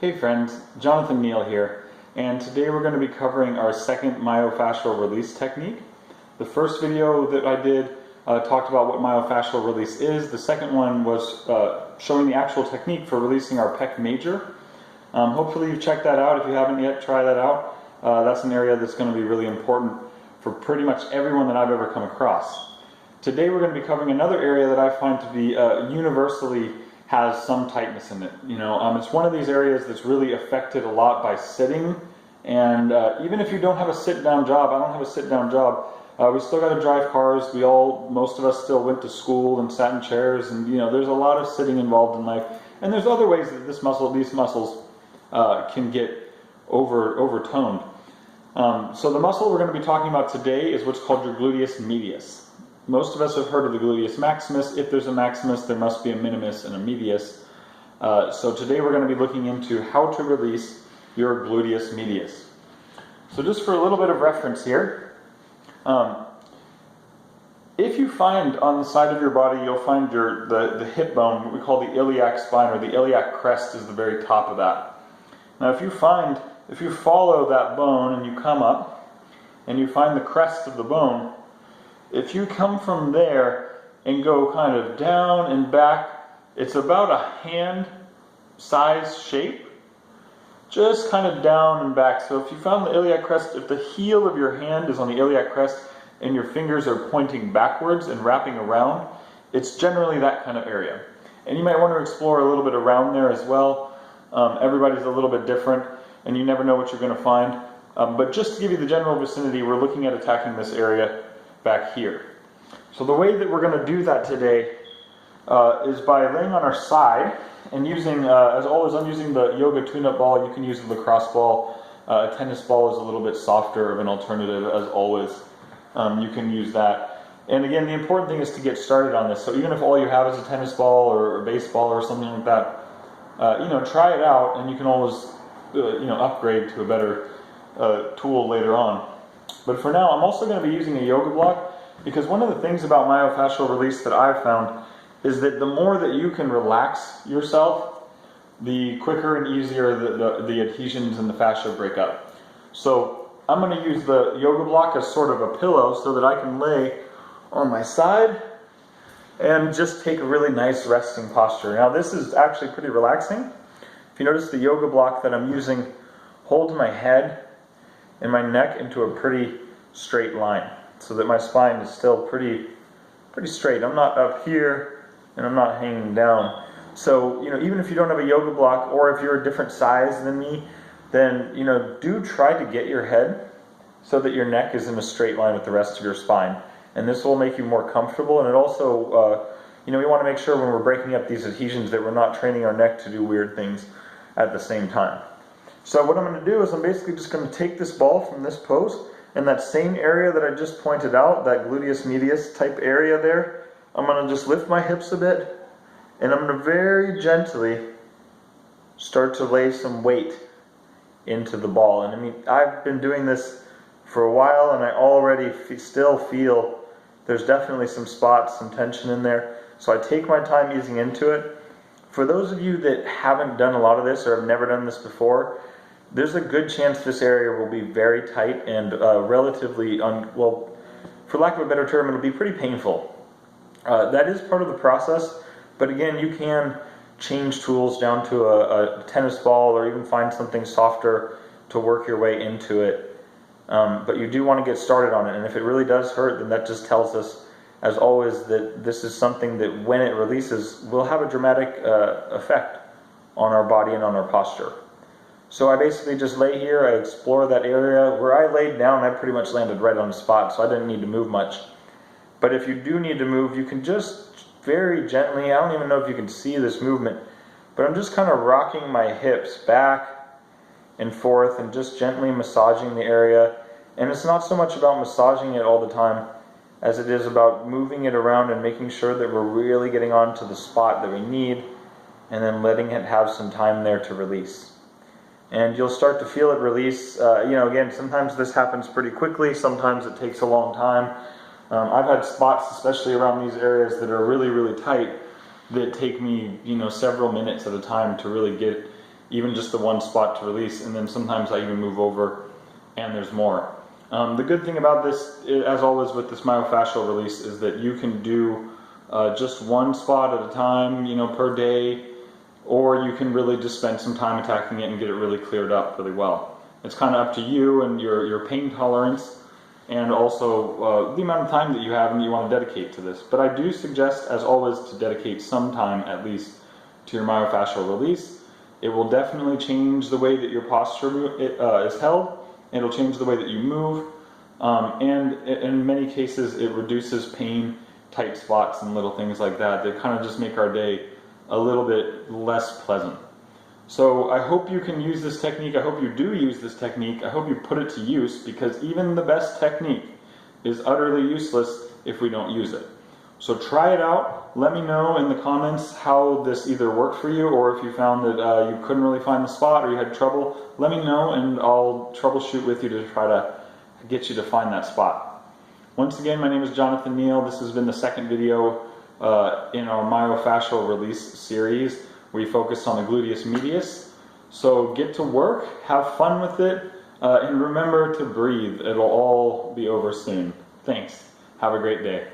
Hey friends, Jonathan Neal here, and today we're going to be covering our second myofascial release technique. The first video that I did talked about what myofascial release is. The second one was showing the actual technique for releasing our pec major. Hopefully you've checked that out. If you haven't yet, try that out. That's an area that's going to be really important for pretty much everyone that I've ever come across. Today we're going to be covering another area that I find to be universally has some tightness in it. It's one of these areas that's really affected a lot by sitting, and even if you don't have a sit-down job, I don't have a sit-down job, we still got to drive cars. Most of us still went to school and sat in chairs, and there's a lot of sitting involved in life, and there's other ways that these muscles can get overtoned. So the muscle we're going to be talking about today is what's called your gluteus medius. Most of us have heard of the gluteus maximus. If there's a maximus, there must be a minimus and a medius. So today we're going to be looking into how to release your gluteus medius. So just for a little bit of reference here, if you find on the side of your body, you'll find the hip bone, what we call the iliac spine, or the iliac crest is the very top of that. Now if you follow that bone and you come up and you find the crest of the bone, if you come from there and go kind of down and back, it's about a hand size shape, just kind of down and back. So if you found the iliac crest, if the heel of your hand is on the iliac crest and your fingers are pointing backwards and wrapping around, it's generally that kind of area. And you might want to explore a little bit around there as well. Everybody's a little bit different and you never know what you're going to find. But just to give you the general vicinity, we're looking at attacking this area back here. So the way that we're going to do that today is by laying on our side and using, as always, I'm using the yoga tune-up ball. You can use the lacrosse ball. A tennis ball is a little bit softer of an alternative, as always. You can use that. And again, the important thing is to get started on this. So even if all you have is a tennis ball or a baseball or something like that, try it out, and you can always, upgrade to a better tool later on. But for now, I'm also going to be using a yoga block, because one of the things about myofascial release that I've found is that the more that you can relax yourself, the quicker and easier the adhesions and the fascia break up. So I'm going to use the yoga block as sort of a pillow so that I can lay on my side and just take a really nice resting posture. Now this is actually pretty relaxing. If you notice, the yoga block that I'm using holds my head and my neck into a pretty straight line, so that my spine is still pretty straight. I'm not up here and I'm not hanging down. So even if you don't have a yoga block, or if you're a different size than me, then do try to get your head so that your neck is in a straight line with the rest of your spine, and this will make you more comfortable. And it also we want to make sure when we're breaking up these adhesions that we're not training our neck to do weird things at the same time. So what I'm going to do is I'm basically just going to take this ball from this pose, and that same area that I just pointed out, that gluteus medius type area there, I'm going to just lift my hips a bit, and I'm going to very gently start to lay some weight into the ball. And I mean, I've been doing this for a while, and I already still feel there's definitely some spots, some tension in there. So I take my time easing into it. For those of you that haven't done a lot of this or have never done this before, there's a good chance this area will be very tight and relatively, for lack of a better term, it'll be pretty painful. That is part of the process, but again, you can change tools down to a tennis ball, or even find something softer to work your way into it. But you do want to get started on it, and if it really does hurt, then that just tells us, as always, that this is something that when it releases will have a dramatic effect on our body and on our posture. So I basically just lay here, I explore that area. Where I laid down, I pretty much landed right on the spot, so I didn't need to move much. But if you do need to move, you can just very gently, I don't even know if you can see this movement, but I'm just kind of rocking my hips back and forth and just gently massaging the area. And it's not so much about massaging it all the time as it is about moving it around and making sure that we're really getting onto the spot that we need, and then letting it have some time there to release. And you'll start to feel it release. Again, sometimes this happens pretty quickly, sometimes it takes a long time. I've had spots, especially around these areas that are really, really tight, that take me, several minutes at a time to really even just the one spot to release, and then sometimes I even move over and there's more. The good thing about this, as always with this myofascial release, is that you can do just one spot at a time, per day, or you can really just spend some time attacking it and get it really cleared up really well. It's kind of up to you and your pain tolerance, and also the amount of time that you have and that you want to dedicate to this. But I do suggest, as always, to dedicate some time at least to your myofascial release. It will definitely change the way that your posture is held. It'll change the way that you move, and in many cases it reduces pain, tight spots, and little things like that. They kind of just make our day a little bit less pleasant. So I hope you can use this technique. I hope you do use this technique. I hope you put it to use, because even the best technique is utterly useless if we don't use it. So try it out. Let me know in the comments how this either worked for you, or if you found that you couldn't really find the spot or you had trouble. Let me know and I'll troubleshoot with you to try to get you to find that spot. Once again, my name is Jonathan Neal. This has been the second video in our myofascial release series. We focus on the gluteus medius. So get to work, have fun with it, and remember to breathe. It'll all be over soon. Thanks. Have a great day.